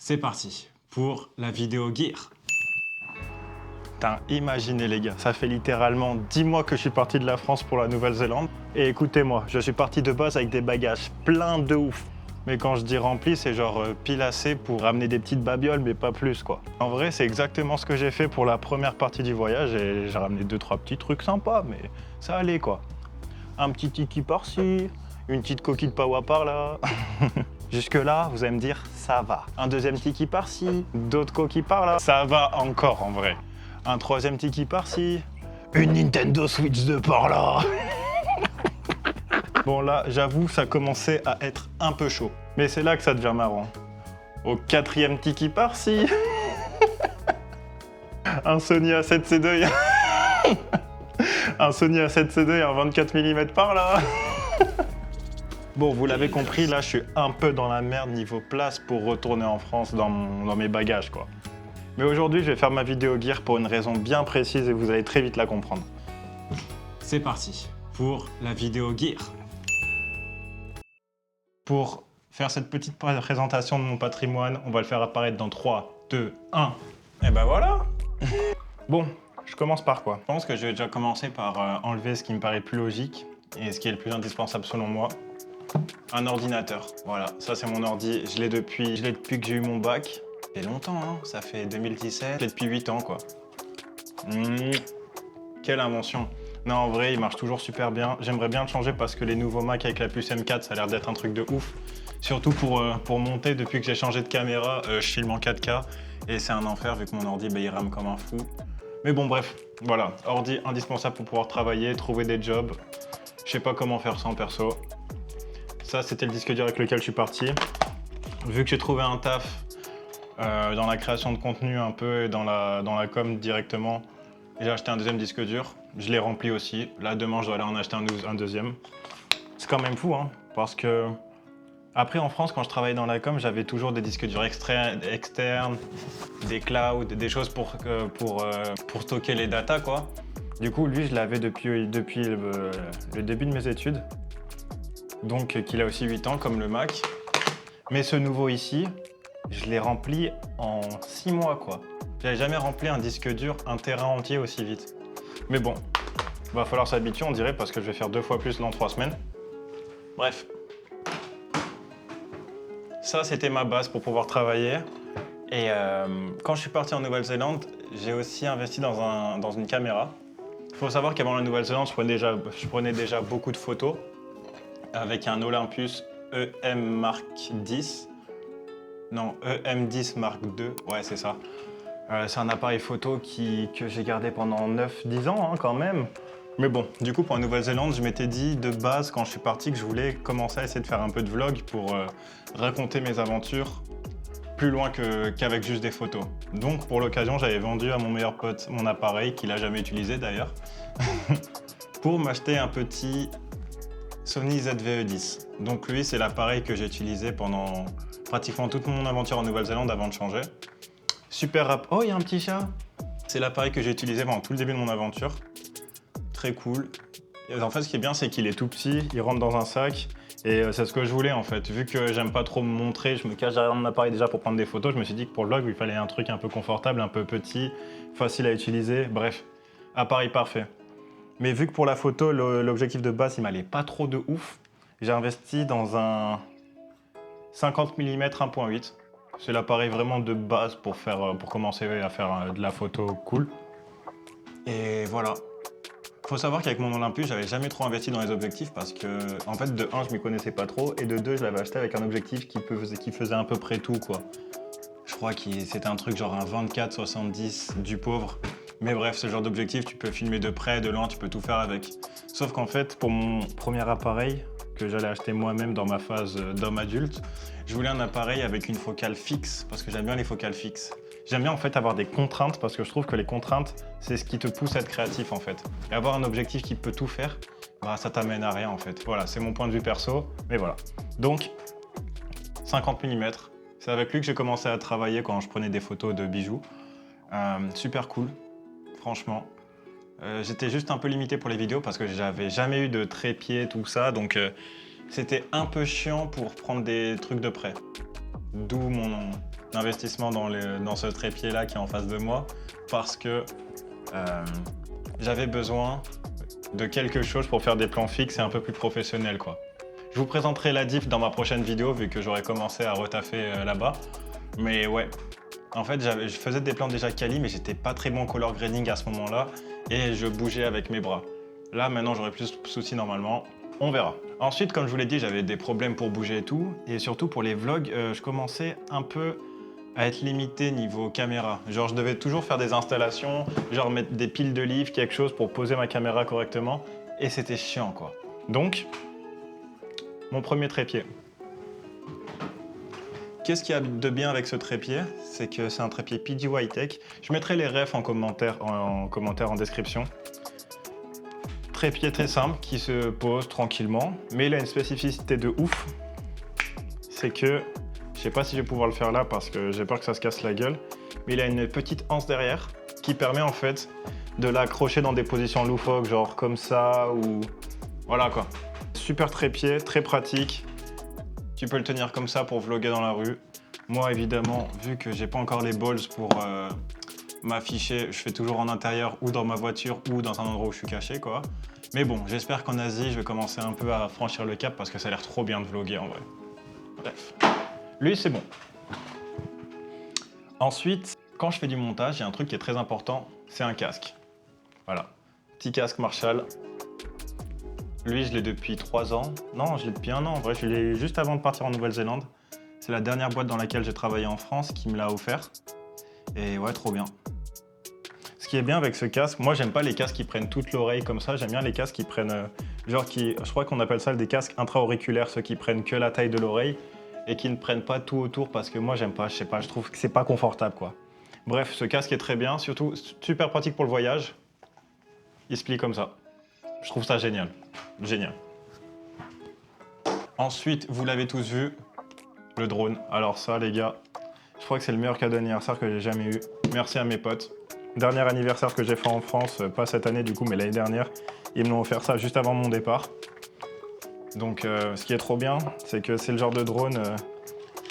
C'est parti pour la vidéo gear. Putain, imaginez les gars, ça fait littéralement 10 mois que je suis parti de la France pour la Nouvelle-Zélande. Et écoutez-moi, je suis parti de base avec des bagages pleins de ouf. Mais quand je dis rempli, c'est genre pile assez pour ramener des petites babioles, mais pas plus quoi. En vrai, c'est exactement ce que j'ai fait pour la première partie du voyage et j'ai ramené 2-3 petits trucs sympas, mais ça allait quoi. Un petit tiki par-ci, une petite coquille de pawa par-là. Jusque-là, vous allez me dire, ça va. Un deuxième tiki par-ci, d'autres coquilles par-là. Ça va encore en vrai. Un troisième tiki par-ci, une Nintendo Switch de par-là. Bon là, j'avoue, ça commençait à être un peu chaud. Mais c'est là que ça devient marrant. Au quatrième tiki par-ci, un Sony A7C2, un Sony A7C2 et un 24 mm par-là. Bon, vous l'avez compris, là, je suis un peu dans la merde niveau place pour retourner en France dans mes bagages, quoi. Mais aujourd'hui, je vais faire ma vidéo gear pour une raison bien précise et vous allez très vite la comprendre. C'est parti pour la vidéo gear. Pour faire cette petite présentation de mon patrimoine, on va le faire apparaître dans 3, 2, 1. Et ben voilà. Bon, je commence par quoi? Je pense que je vais déjà commencer par enlever ce qui me paraît plus logique et ce qui est le plus indispensable selon moi. Un ordinateur. Voilà, ça c'est mon ordi. Je l'ai depuis que j'ai eu mon bac. Ça fait longtemps, hein. Ça fait 2017. Je l'ai depuis 8 ans, quoi. Quelle invention. Non, en vrai, il marche toujours super bien. J'aimerais bien le changer parce que les nouveaux Mac avec la puce M4, ça a l'air d'être un truc de ouf. Surtout pour monter, depuis que j'ai changé de caméra, je filme en 4K. Et c'est un enfer vu que mon ordi, il rame comme un fou. Mais bon, bref, voilà. Ordi indispensable pour pouvoir travailler, trouver des jobs. Je sais pas comment faire sans perso. Ça, c'était le disque dur avec lequel je suis parti. Vu que j'ai trouvé un taf dans la création de contenu un peu et dans la com directement, j'ai acheté un deuxième disque dur. Je l'ai rempli aussi. Là, demain, je dois aller en acheter un deuxième. C'est quand même fou, hein, parce que après, en France, quand je travaillais dans la com, j'avais toujours des disques durs externes, des clouds, des choses pour stocker les datas, quoi. Du coup, lui, je l'avais depuis le début de mes études. Donc, qu'il a aussi 8 ans, comme le Mac. Mais ce nouveau ici, je l'ai rempli en 6 mois, quoi. J'avais jamais rempli un disque dur, un terrain entier aussi vite. Mais bon, va falloir s'habituer, on dirait, parce que je vais faire 2 fois plus dans 3 semaines. Bref. Ça, c'était ma base pour pouvoir travailler. Et quand je suis parti en Nouvelle-Zélande, j'ai aussi investi dans une caméra. Il faut savoir qu'avant la Nouvelle-Zélande, je prenais déjà beaucoup de photos avec un Olympus EM Mark X. Non, EM10 Mark II, ouais, c'est ça. C'est un appareil photo que j'ai gardé pendant 9-10 ans, hein, quand même. Mais bon, du coup, pour la Nouvelle-Zélande, je m'étais dit de base, quand je suis parti, que je voulais commencer à essayer de faire un peu de vlog pour raconter mes aventures plus loin qu'avec juste des photos. Donc, pour l'occasion, j'avais vendu à mon meilleur pote mon appareil, qu'il n'a jamais utilisé d'ailleurs, pour m'acheter un petit Sony ZV-E10. Donc lui, c'est l'appareil que j'ai utilisé pendant pratiquement toute mon aventure en Nouvelle-Zélande avant de changer. Super rap. Oh, il y a un petit chat. C'est l'appareil que j'ai utilisé pendant tout le début de mon aventure. Très cool. Et en fait, ce qui est bien, c'est qu'il est tout petit, il rentre dans un sac. Et c'est ce que je voulais en fait. Vu que j'aime pas trop me montrer, je me cache derrière mon appareil déjà pour prendre des photos, je me suis dit que pour le vlog, il fallait un truc un peu confortable, un peu petit, facile à utiliser. Bref, appareil parfait. Mais vu que pour la photo, l'objectif de base, il m'allait pas trop de ouf, j'ai investi dans un 50 mm 1.8. C'est l'appareil vraiment de base pour commencer à faire de la photo cool. Et voilà. Faut savoir qu'avec mon Olympus, j'avais jamais trop investi dans les objectifs parce que, en fait, de 1, je m'y connaissais pas trop, et de 2, je l'avais acheté avec un objectif qui faisait à peu près tout, quoi. Je crois que c'était un truc genre un 24-70 du pauvre. Mais bref, ce genre d'objectif, tu peux filmer de près, de loin, tu peux tout faire avec. Sauf qu'en fait, pour mon premier appareil, que j'allais acheter moi-même dans ma phase d'homme adulte, je voulais un appareil avec une focale fixe, parce que j'aime bien les focales fixes. J'aime bien en fait avoir des contraintes, parce que je trouve que les contraintes, c'est ce qui te pousse à être créatif en fait. Et avoir un objectif qui peut tout faire, bah ça t'amène à rien en fait. Voilà, c'est mon point de vue perso, mais voilà. Donc, 50 mm, c'est avec lui que j'ai commencé à travailler quand je prenais des photos de bijoux. Super cool, franchement. J'étais juste un peu limité pour les vidéos parce que j'avais jamais eu de trépied, tout ça, donc c'était un peu chiant pour prendre des trucs de près. D'où mon investissement dans ce trépied-là qui est en face de moi, parce que j'avais besoin de quelque chose pour faire des plans fixes et un peu plus professionnels, quoi. Je vous présenterai la diff dans ma prochaine vidéo, vu que j'aurai commencé à retaffer là-bas. Mais ouais, en fait, je faisais des plans déjà quali, mais j'étais pas très bon color grading à ce moment-là, et je bougeais avec mes bras. Là, maintenant, j'aurai plus de soucis normalement. On verra. Ensuite, comme je vous l'ai dit, j'avais des problèmes pour bouger et tout. Et surtout pour les vlogs, je commençais un peu à être limité niveau caméra. Genre, je devais toujours faire des installations, genre mettre des piles de livres, quelque chose pour poser ma caméra correctement. Et c'était chiant, quoi. Donc, mon premier trépied. Qu'est-ce qu'il y a de bien avec ce trépied? C'est que c'est un trépied PGY Tech. Je mettrai les refs en commentaire en description. Trépied très simple qui se pose tranquillement, mais il a une spécificité de ouf. C'est que, je sais pas si je vais pouvoir le faire là parce que j'ai peur que ça se casse la gueule, mais il a une petite anse derrière qui permet en fait de l'accrocher dans des positions loufoques, genre comme ça ou... Voilà quoi. Super trépied, très pratique. Tu peux le tenir comme ça pour vlogger dans la rue. Moi évidemment, vu que j'ai pas encore les balls pour m'afficher, je fais toujours en intérieur ou dans ma voiture ou dans un endroit où je suis caché, quoi. Mais bon, j'espère qu'en Asie, je vais commencer un peu à franchir le cap parce que ça a l'air trop bien de vlogger en vrai. Bref. Lui, c'est bon. Ensuite, quand je fais du montage, il y a un truc qui est très important, c'est un casque. Voilà. Petit casque Marshall. Lui, je l'ai depuis 3 ans. Non, je l'ai depuis 1 an en vrai. Je l'ai juste avant de partir en Nouvelle-Zélande. C'est la dernière boîte dans laquelle j'ai travaillé en France qui me l'a offert. Et ouais, trop bien. Ce qui est bien avec ce casque, moi j'aime pas les casques qui prennent toute l'oreille comme ça, j'aime bien les casques qui prennent, je crois qu'on appelle ça des casques intra-auriculaires, ceux qui prennent que la taille de l'oreille et qui ne prennent pas tout autour parce que moi j'aime pas, je sais pas, je trouve que c'est pas confortable quoi. Bref, ce casque est très bien, surtout super pratique pour le voyage. Il se plie comme ça. Je trouve ça génial, génial. Ensuite, vous l'avez tous vu, le drone. Alors ça les gars, je crois que c'est le meilleur cadeau d'anniversaire que j'ai jamais eu. Merci à mes potes. Dernier anniversaire que j'ai fait en France, pas cette année du coup, mais l'année dernière, ils me l'ont offert ça juste avant mon départ. Donc ce qui est trop bien, c'est que c'est le genre de drone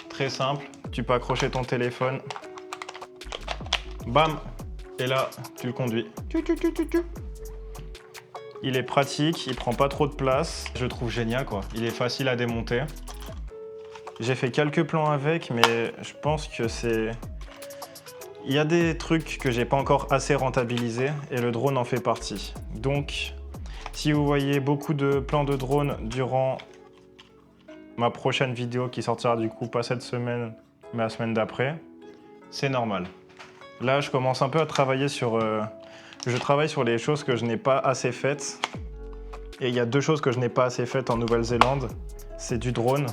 très simple. Tu peux accrocher ton téléphone, bam, et là, tu le conduis. Il est pratique, il prend pas trop de place. Je le trouve génial quoi, il est facile à démonter. J'ai fait quelques plans avec, mais je pense que c'est... Il y a des trucs que j'ai pas encore assez rentabilisés et le drone en fait partie. Donc, si vous voyez beaucoup de plans de drone durant ma prochaine vidéo qui sortira du coup pas cette semaine, mais la semaine d'après, c'est normal. Là, je commence un peu à travailler sur... je travaille sur les choses que je n'ai pas assez faites. Et il y a 2 choses que je n'ai pas assez faites en Nouvelle-Zélande. C'est du drone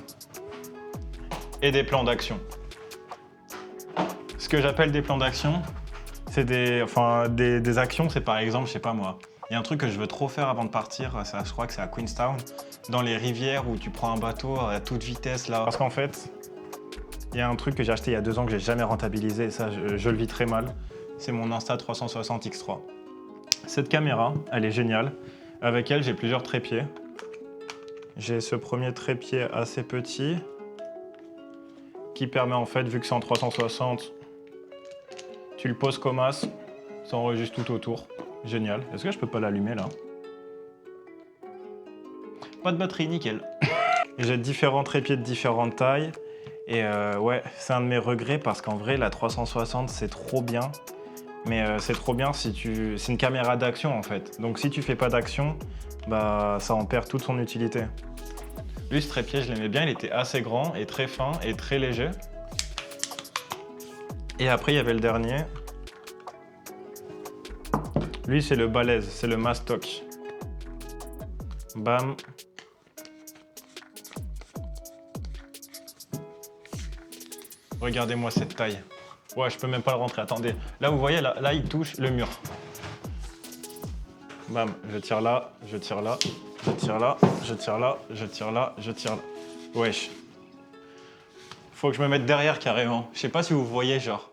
et des plans d'action. Ce que j'appelle des plans d'action, c'est des actions, c'est par exemple, je sais pas moi, il y a un truc que je veux trop faire avant de partir, ça, je crois que c'est à Queenstown, dans les rivières où tu prends un bateau à toute vitesse là. Parce qu'en fait, il y a un truc que j'ai acheté il y a 2 ans que j'ai jamais rentabilisé et ça, je le vis très mal. C'est mon Insta360 X3. Cette caméra, elle est géniale. Avec elle, j'ai plusieurs trépieds. J'ai ce premier trépied assez petit qui permet en fait, vu que c'est en 360, tu le poses comme as, ça enregistre tout autour. Génial. Est-ce que je peux pas l'allumer là? Pas de batterie, nickel. J'ai différents trépieds de différentes tailles. Et ouais, c'est un de mes regrets parce qu'en vrai, la 360, c'est trop bien. Mais c'est trop bien si tu... C'est une caméra d'action en fait. Donc si tu fais pas d'action, bah ça en perd toute son utilité. Lui, ce trépied, je l'aimais bien. Il était assez grand et très fin et très léger. Et après, il y avait le dernier. Lui, c'est le balèze, c'est le mastoc. Bam. Regardez-moi cette taille. Ouais, je peux même pas le rentrer, attendez. Là, vous voyez, là il touche le mur. Bam, je tire là, je tire là, je tire là, je tire là, je tire là, je tire là. Wesh. Faut que je me mette derrière carrément. Je sais pas si vous voyez, genre.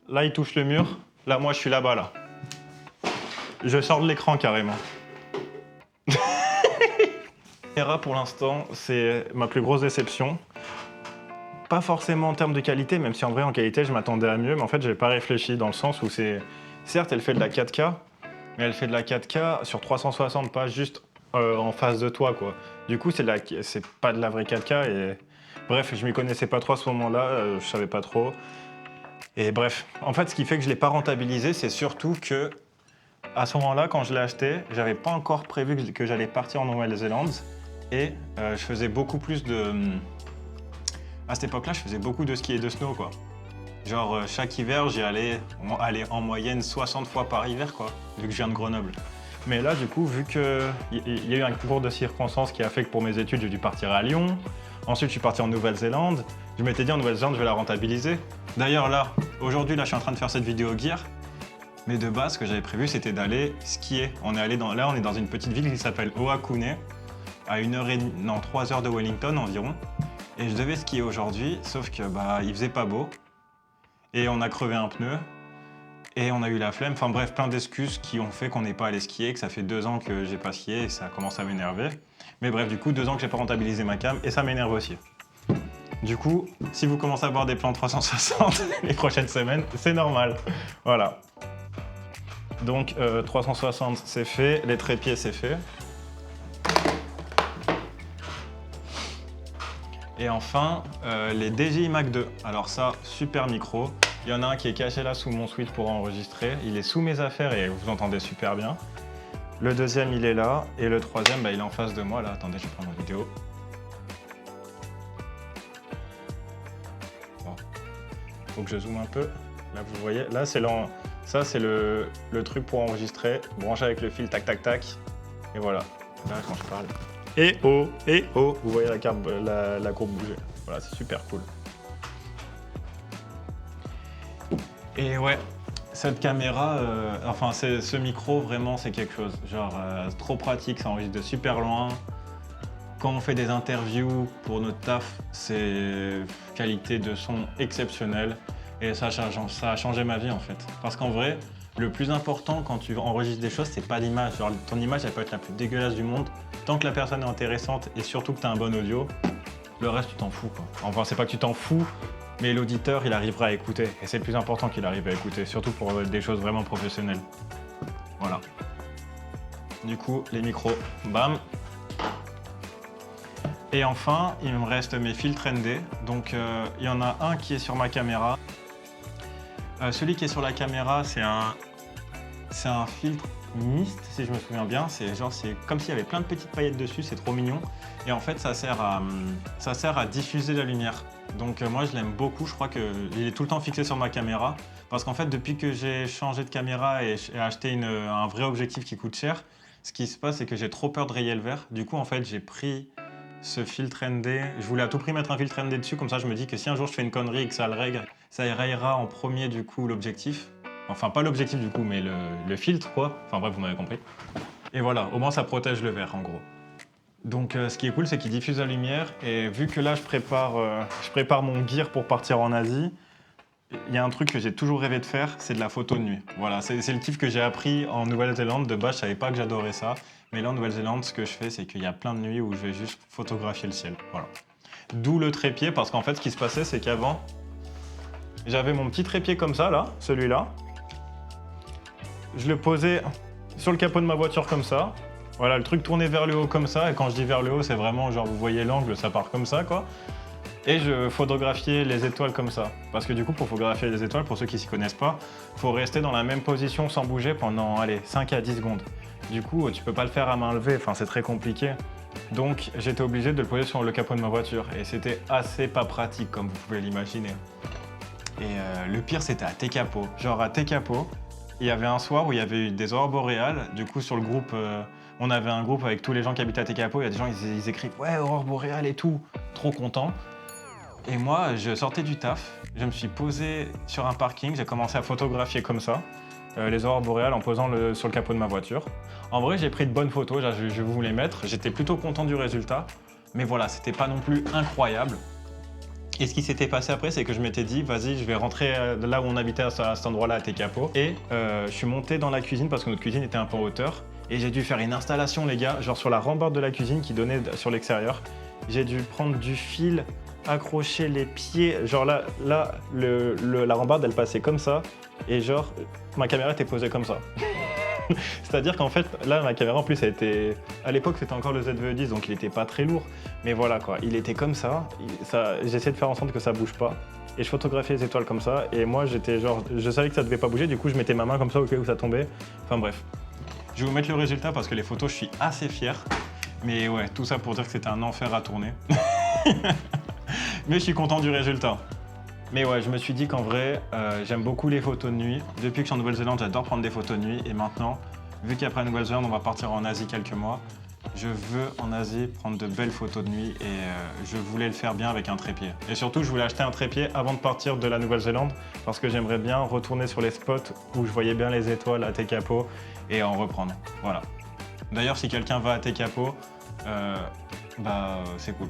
Là, il touche le mur. Là, moi, je suis là-bas, là. Je sors de l'écran carrément. Pour l'instant, c'est ma plus grosse déception. pas forcément en termes de qualité, même si en vrai en qualité je m'attendais à mieux, mais en fait j'ai pas réfléchi dans le sens où c'est... Certes elle fait de la 4K, mais elle fait de la 4K sur 360, pas juste en face de toi quoi. Du coup c'est pas de la vraie 4K et... Bref, je m'y connaissais pas trop à ce moment-là, je savais pas trop. Et bref, en fait ce qui fait que je l'ai pas rentabilisé, c'est surtout que à ce moment-là, quand je l'ai acheté, j'avais pas encore prévu que j'allais partir en Nouvelle-Zélande et je faisais beaucoup plus de... À cette époque-là, je faisais beaucoup de ski et de snow, quoi. Genre, chaque hiver, j'y allais en moyenne 60 fois par hiver, quoi, vu que je viens de Grenoble. Mais là, du coup, vu qu'il y a eu un concours de circonstances qui a fait que pour mes études, j'ai dû partir à Lyon. Ensuite, je suis parti en Nouvelle-Zélande. Je m'étais dit, en Nouvelle-Zélande, je vais la rentabiliser. D'ailleurs, là, aujourd'hui, là, je suis en train de faire cette vidéo gear. Mais de base, ce que j'avais prévu, c'était d'aller skier. Là, on est dans une petite ville qui s'appelle Oakune, à 3 heures de Wellington environ. Et je devais skier aujourd'hui, sauf que il faisait pas beau. Et on a crevé un pneu. Et on a eu la flemme. Enfin bref, plein d'excuses qui ont fait qu'on n'est pas allé skier, que ça fait 2 ans que j'ai pas skié et ça commence à m'énerver. Mais bref, du coup, 2 ans que j'ai pas rentabilisé ma cam et ça m'énerve aussi. Du coup, si vous commencez à avoir des plans 360 les prochaines semaines, c'est normal. Voilà. Donc 360 c'est fait, les trépieds c'est fait. Et enfin, les DJI Mac 2. Alors ça, super micro. Il y en a un qui est caché là sous mon suite pour enregistrer. Il est sous mes affaires et vous entendez super bien. Le deuxième, il est là. Et le troisième, il est en face de moi. Là, attendez, je vais prendre une vidéo. Bon. Faut que je zoome un peu. Là, vous voyez, là, ça, c'est le truc pour enregistrer. Branché avec le fil, tac, tac, tac. Et voilà. Là, quand je parle. Et oh, vous voyez la courbe bouger. Voilà, c'est super cool. Et ouais, cette caméra, ce micro, vraiment, c'est quelque chose. Genre, trop pratique, ça enregistre de super loin. Quand on fait des interviews pour notre taf, c'est qualité de son exceptionnelle. Et ça a changé ma vie, en fait. Parce qu'en vrai, le plus important quand tu enregistres des choses, c'est pas l'image. Genre, ton image, elle peut être la plus dégueulasse du monde. Tant que la personne est intéressante et surtout que tu as un bon audio, le reste, tu t'en fous, quoi. Enfin, c'est pas que tu t'en fous, mais l'auditeur, il arrivera à écouter. Et c'est le plus important qu'il arrive à écouter, surtout pour des choses vraiment professionnelles. Voilà. Du coup, les micros, bam. Et enfin, il me reste mes filtres ND. Donc, il y en a un qui est sur ma caméra. Celui qui est sur la caméra, c'est un filtre mist, si je me souviens bien. C'est comme s'il y avait plein de petites paillettes dessus, c'est trop mignon. Et en fait, ça sert à diffuser la lumière. Donc moi, je l'aime beaucoup. Je crois qu'il est tout le temps fixé sur ma caméra. Parce qu'en fait, depuis que j'ai changé de caméra et acheté un vrai objectif qui coûte cher, ce qui se passe, c'est que j'ai trop peur de rayer le verre. Du coup, en fait, j'ai pris ce filtre ND. Je voulais à tout prix mettre un filtre ND dessus. Comme ça, je me dis que si un jour je fais une connerie et que ça rayera en premier, du coup, l'objectif. Enfin, pas l'objectif, du coup, mais le filtre, quoi. Enfin bref, vous m'avez compris. Et voilà, au moins, ça protège le verre, en gros. Donc ce qui est cool, c'est qu'il diffuse la lumière et vu que là je prépare mon gear pour partir en Asie, il y a un truc que j'ai toujours rêvé de faire, c'est de la photo de nuit. Voilà, c'est le kiff que j'ai appris en Nouvelle-Zélande. De base, je savais pas que j'adorais ça, mais là en Nouvelle-Zélande, ce que je fais, c'est qu'il y a plein de nuits où je vais juste photographier le ciel. Voilà. D'où le trépied, parce qu'en fait, ce qui se passait, c'est qu'avant, j'avais mon petit trépied comme ça, là, celui-là. Je le posais sur le capot de ma voiture comme ça. Voilà, le truc tourné vers le haut comme ça, et quand je dis vers le haut, c'est vraiment genre, vous voyez l'angle, ça part comme ça, quoi. Et je photographiais les étoiles comme ça. Parce que du coup, pour photographier les étoiles, pour ceux qui s'y connaissent pas, faut rester dans la même position sans bouger pendant, allez, 5 à 10 secondes. Du coup, tu peux pas le faire à main levée, enfin, c'est très compliqué. Donc, j'étais obligé de le poser sur le capot de ma voiture, et c'était assez pas pratique, comme vous pouvez l'imaginer. Et le pire, c'était à Tekapo. Genre, à Tekapo, il y avait un soir où il y avait eu des aurores boréales. Du coup, sur le groupe... on avait un groupe avec tous les gens qui habitaient à Tekapo, il y a des gens, ils écrivent « Ouais, aurore boréale et tout !» Trop content. Et moi, je sortais du taf, je me suis posé sur un parking, j'ai commencé à photographier comme ça, les aurores boréales en posant sur le capot de ma voiture. En vrai, j'ai pris de bonnes photos, je vais vous les mettre, j'étais plutôt content du résultat, mais voilà, c'était pas non plus incroyable. Et ce qui s'était passé après, c'est que je m'étais dit, vas-y, je vais rentrer là où on habitait à cet endroit-là, à Tekapo. Et je suis monté dans la cuisine parce que notre cuisine était un peu en hauteur. Et j'ai dû faire une installation, les gars, genre sur la rambarde de la cuisine qui donnait sur l'extérieur. J'ai dû prendre du fil, accrocher les pieds. Genre là la rambarde, elle passait comme ça. Et genre, ma caméra était posée comme ça. C'est-à-dire qu'en fait, là, ma caméra, en plus, elle était... À l'époque, c'était encore le ZVE10, donc il était pas très lourd. Mais voilà, quoi, il était comme ça. J'essayais de faire en sorte que ça bouge pas. Et je photographiais les étoiles comme ça. Et moi, j'étais genre... Je savais que ça devait pas bouger, du coup, je mettais ma main comme ça au cas où ça tombait. Enfin bref. Je vais vous mettre le résultat parce que les photos, je suis assez fier. Mais ouais, tout ça pour dire que c'était un enfer à tourner. Mais je suis content du résultat. Mais ouais, je me suis dit qu'en vrai, j'aime beaucoup les photos de nuit. Depuis que je suis en Nouvelle-Zélande, j'adore prendre des photos de nuit. Et maintenant, vu qu'après la Nouvelle-Zélande, on va partir en Asie quelques mois, je veux en Asie prendre de belles photos de nuit et je voulais le faire bien avec un trépied. Et surtout, je voulais acheter un trépied avant de partir de la Nouvelle-Zélande parce que j'aimerais bien retourner sur les spots où je voyais bien les étoiles à Tekapo et en reprendre. Voilà. D'ailleurs, si quelqu'un va à Tekapo, c'est cool.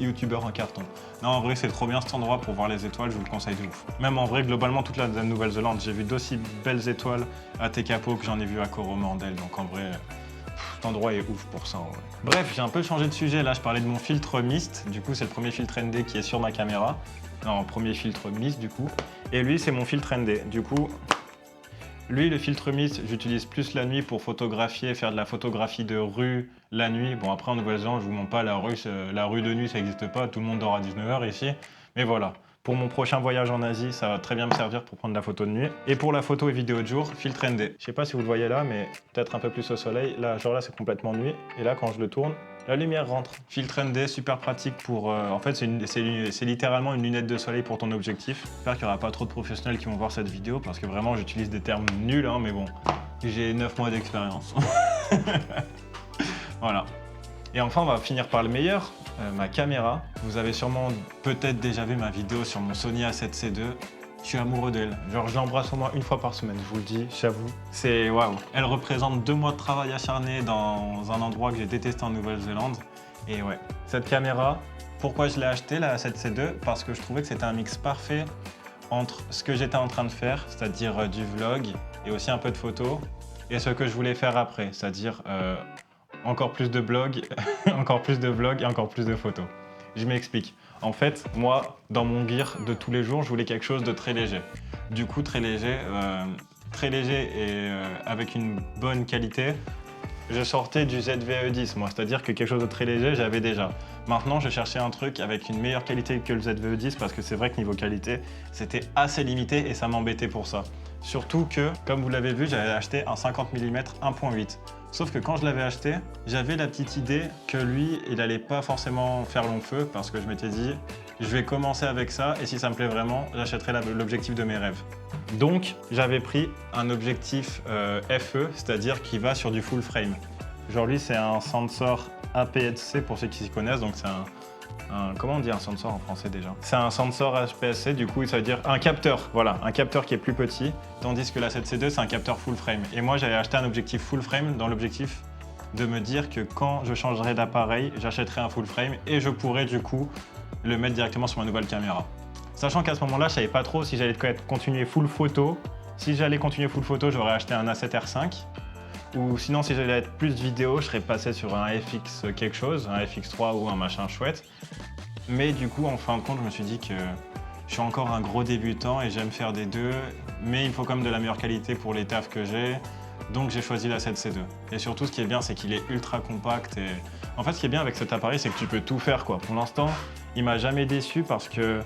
Youtubeur en carton. Non, en vrai, c'est trop bien cet endroit pour voir les étoiles, je vous le conseille de ouf. Même en vrai, globalement, toute la Nouvelle-Zélande, j'ai vu d'aussi belles étoiles à Tekapo que j'en ai vu à Coromandel. Donc en vrai, cet endroit est ouf pour ça. En vrai. Bref, j'ai un peu changé de sujet. Là, je parlais de mon filtre mist. Du coup, c'est le premier filtre ND qui est sur ma caméra. Non, premier filtre mist, du coup. Et lui, c'est mon filtre ND. Du coup, lui, le filtre mist, j'utilise plus la nuit pour photographier, faire de la photographie de rue la nuit. Bon, après, en Nouvelle-Zélande, je vous montre pas la rue de nuit, ça n'existe pas. Tout le monde dort à 19h ici. Mais voilà, pour mon prochain voyage en Asie, ça va très bien me servir pour prendre la photo de nuit. Et pour la photo et vidéo de jour, filtre ND. Je sais pas si vous le voyez là, mais peut-être un peu plus au soleil. Là, genre là, c'est complètement nuit. Et là, quand je le tourne, la lumière rentre. Filtre ND, super pratique pour... en fait, c'est littéralement une lunette de soleil pour ton objectif. J'espère qu'il n'y aura pas trop de professionnels qui vont voir cette vidéo parce que vraiment, j'utilise des termes nuls, hein, mais bon, j'ai 9 mois d'expérience. Voilà. Et enfin, on va finir par le meilleur, ma caméra. Vous avez sûrement peut-être déjà vu ma vidéo sur mon Sony A7C II. Je suis amoureux d'elle. Genre, je l'embrasse au moins une fois par semaine, je vous le dis, j'avoue. C'est waouh. Elle représente 2 mois de travail acharné dans un endroit que j'ai détesté en Nouvelle-Zélande. Et ouais, cette caméra, pourquoi je l'ai achetée, la A7C II? Parce que je trouvais que c'était un mix parfait entre ce que j'étais en train de faire, c'est-à-dire du vlog et aussi un peu de photos, et ce que je voulais faire après, c'est-à-dire encore plus de blogs, encore plus de vlogs et encore plus de photos. Je m'explique. En fait, moi, dans mon gear de tous les jours, je voulais quelque chose de très léger. Du coup, très léger et avec une bonne qualité. Je sortais du ZVE10, moi, c'est-à-dire que quelque chose de très léger, j'avais déjà. Maintenant, je cherchais un truc avec une meilleure qualité que le ZVE10 parce que c'est vrai que niveau qualité, c'était assez limité et ça m'embêtait pour ça. Surtout que, comme vous l'avez vu, j'avais acheté un 50 mm 1.8. Sauf que quand je l'avais acheté, j'avais la petite idée que lui, il allait pas forcément faire long feu parce que je m'étais dit, je vais commencer avec ça et si ça me plaît vraiment, j'achèterai l'objectif de mes rêves. Donc, j'avais pris un objectif FE, c'est-à-dire qui va sur du full frame. Genre lui, c'est un sensor APS-C pour ceux qui s'y connaissent, donc c'est comment on dit un sensor en français déjà? C'est un sensor APS-C, du coup ça veut dire un capteur, voilà, un capteur qui est plus petit, tandis que la 7C2 c'est un capteur full frame. Et moi j'avais acheté un objectif full frame dans l'objectif de me dire que quand je changerai d'appareil, j'achèterai un full frame et je pourrais du coup le mettre directement sur ma nouvelle caméra. Sachant qu'à ce moment-là, je savais pas trop si j'allais continuer full photo. Si j'allais continuer full photo, j'aurais acheté un A7R5. Ou sinon, si j'allais être plus vidéo, je serais passé sur un FX quelque chose, un FX3 ou un machin chouette. Mais du coup, en fin de compte, je me suis dit que je suis encore un gros débutant et j'aime faire des deux, mais il faut quand même de la meilleure qualité pour les tafs que j'ai. Donc j'ai choisi la 7C2. Et surtout, ce qui est bien, c'est qu'il est ultra compact. Et en fait, ce qui est bien avec cet appareil, c'est que tu peux tout faire, quoi. Pour l'instant, il m'a jamais déçu parce que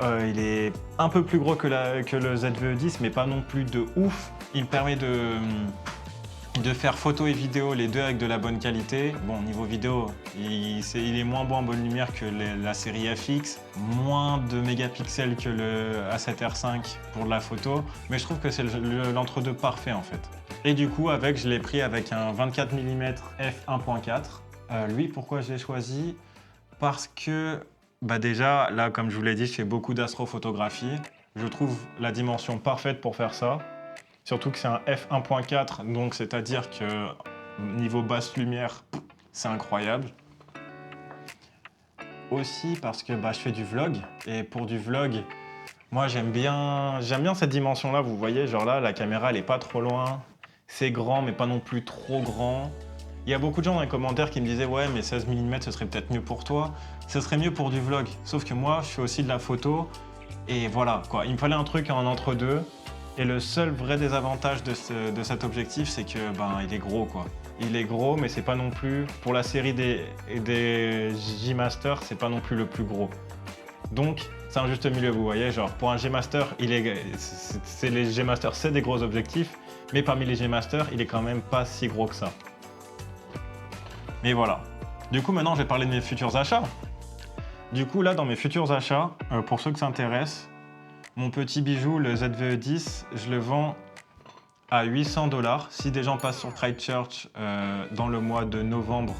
il est un peu plus gros que le ZVE10, mais pas non plus de ouf. Il me permet de faire photo et vidéo, les deux avec de la bonne qualité. Bon, niveau vidéo, il est moins bon en bonne lumière que la série FX, moins de mégapixels que le A7R5 pour de la photo, mais je trouve que c'est l'entre-deux parfait en fait. Et du coup, je l'ai pris avec un 24 mm f1.4. Lui, pourquoi je l'ai choisi? Parce que, déjà, là, comme je vous l'ai dit, je fais beaucoup d'astrophotographie. Je trouve la dimension parfaite pour faire ça. Surtout que c'est un f1.4, donc c'est-à-dire que niveau basse lumière, c'est incroyable. Aussi parce que je fais du vlog, et pour du vlog, moi j'aime bien cette dimension-là, vous voyez, genre là, la caméra elle est pas trop loin, c'est grand mais pas non plus trop grand. Il y a beaucoup de gens dans les commentaires qui me disaient ouais mais 16 mm ce serait peut-être mieux pour toi. Ce serait mieux pour du vlog. Sauf que moi je fais aussi de la photo et voilà quoi. Il me fallait un truc en entre-deux. Et le seul vrai désavantage de cet objectif c'est que il est gros quoi. Il est gros mais c'est pas non plus, pour la série des G-Master, c'est pas non plus le plus gros. Donc c'est un juste milieu, vous voyez, genre pour un G-Master, les G-Master c'est des gros objectifs, mais parmi les G-Master, il est quand même pas si gros que ça. Mais voilà. Du coup maintenant je vais parler de mes futurs achats. Du coup là dans mes futurs achats, pour ceux que ça intéresse, mon petit bijou, le ZVE10, je le vends à 800 $. Si des gens passent sur Christchurch dans le mois de novembre,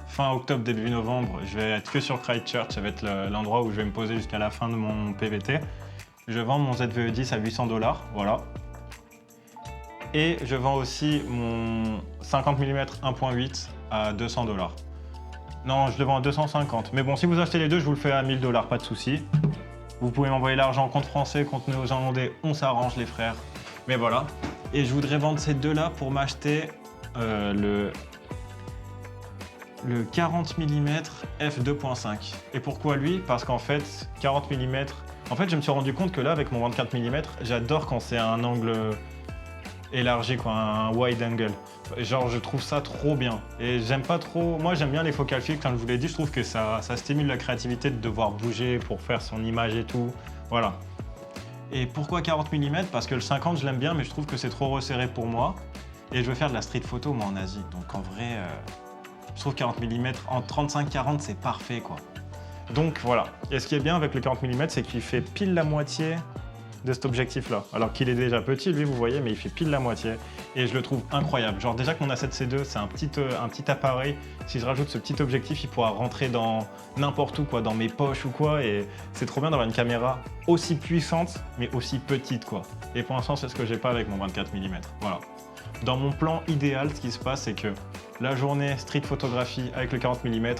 fin octobre, début novembre, je vais être que sur Christchurch, ça va être l'endroit où je vais me poser jusqu'à la fin de mon PVT. Je vends mon ZVE10 à 800 $, voilà. Et je vends aussi mon 50 mm 1.8 à 200 $. Non, je le vends à 250. Mais bon, si vous achetez les deux, je vous le fais à 1000 $, pas de souci. Vous pouvez m'envoyer l'argent compte français, compte néo-zélandais, on s'arrange les frères. Mais voilà. Et je voudrais vendre ces deux-là pour m'acheter le 40 mm f2.5. Et pourquoi lui? Parce qu'en fait, 40 mm... En fait, je me suis rendu compte que là, avec mon 24 mm, j'adore quand c'est un angle élargi, quoi, un wide angle. Genre, je trouve ça trop bien. Et j'aime pas trop... Moi, j'aime bien les focal fixes, comme je vous l'ai dit. Je trouve que ça stimule la créativité de devoir bouger pour faire son image et tout. Voilà. Et pourquoi 40 mm? Parce que le 50, je l'aime bien, mais je trouve que c'est trop resserré pour moi. Et je veux faire de la street photo, moi, en Asie. Donc, en vrai, je trouve 40 mm en 35-40, c'est parfait, quoi. Donc, voilà. Et ce qui est bien avec le 40 mm, c'est qu'il fait pile la moitié de cet objectif-là. Alors qu'il est déjà petit, lui, vous voyez, mais il fait pile la moitié. Et je le trouve incroyable. Genre, déjà que mon A7C2, c'est un petit appareil. Si je rajoute ce petit objectif, il pourra rentrer dans n'importe où, quoi, dans mes poches ou quoi. Et c'est trop bien d'avoir une caméra aussi puissante, mais aussi petite, quoi. Et pour l'instant, c'est ce que j'ai pas avec mon 24 mm. Voilà. Dans mon plan idéal, ce qui se passe, c'est que la journée street photographie avec le 40 mm,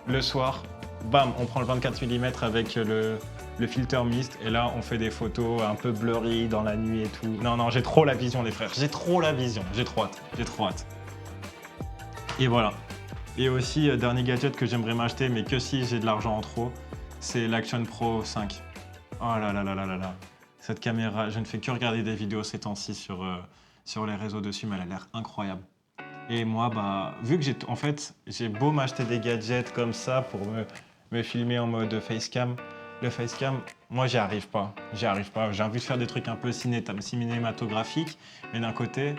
le soir, bam, on prend le 24 mm avec le filter mist et là on fait des photos un peu blurry dans la nuit et tout. Non, j'ai trop la vision les frères, j'ai trop la vision, j'ai trop hâte. Et voilà. Et aussi, dernier gadget que j'aimerais m'acheter, mais que si j'ai de l'argent en trop, c'est l'Action Pro 5. Oh là là là là là là. Cette caméra, je ne fais que regarder des vidéos ces temps-ci sur les réseaux dessus, mais elle a l'air incroyable. Et moi, vu que j'ai beau m'acheter des gadgets comme ça pour me filmer en mode facecam, le facecam, moi j'y arrive pas. J'ai envie de faire des trucs un peu cinématographiques, mais d'un côté,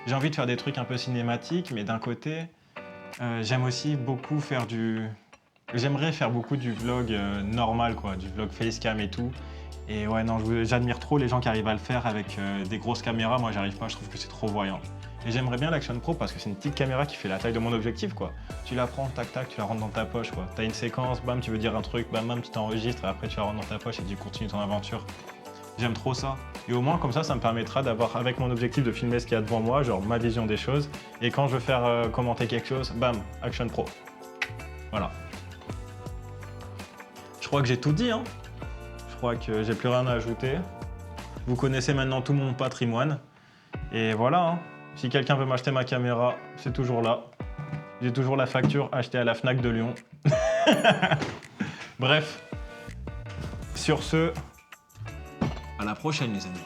j'ai envie de faire des trucs un peu cinématiques, mais d'un côté, j'aime aussi beaucoup j'aimerais faire beaucoup du vlog normal, quoi, du vlog facecam et tout. Et ouais, non, j'admire trop les gens qui arrivent à le faire avec des grosses caméras. Moi, j'arrive pas, je trouve que c'est trop voyant. Et j'aimerais bien l'Action Pro parce que c'est une petite caméra qui fait la taille de mon objectif, quoi. Tu la prends, tac, tac, tu la rentres dans ta poche, quoi. T'as une séquence, bam, tu veux dire un truc, bam, bam, tu t'enregistres et après tu la rentres dans ta poche et tu continues ton aventure. J'aime trop ça. Et au moins, comme ça me permettra d'avoir, avec mon objectif, de filmer ce qu'il y a devant moi, genre ma vision des choses. Et quand je veux faire commenter quelque chose, bam, Action Pro. Voilà. Je crois que j'ai tout dit, hein. Je crois que j'ai plus rien à ajouter. Vous connaissez maintenant tout mon patrimoine. Et voilà, hein. Si quelqu'un veut m'acheter ma caméra, c'est toujours là. J'ai toujours la facture achetée à la Fnac de Lyon. Bref. Sur ce, à la prochaine les amis.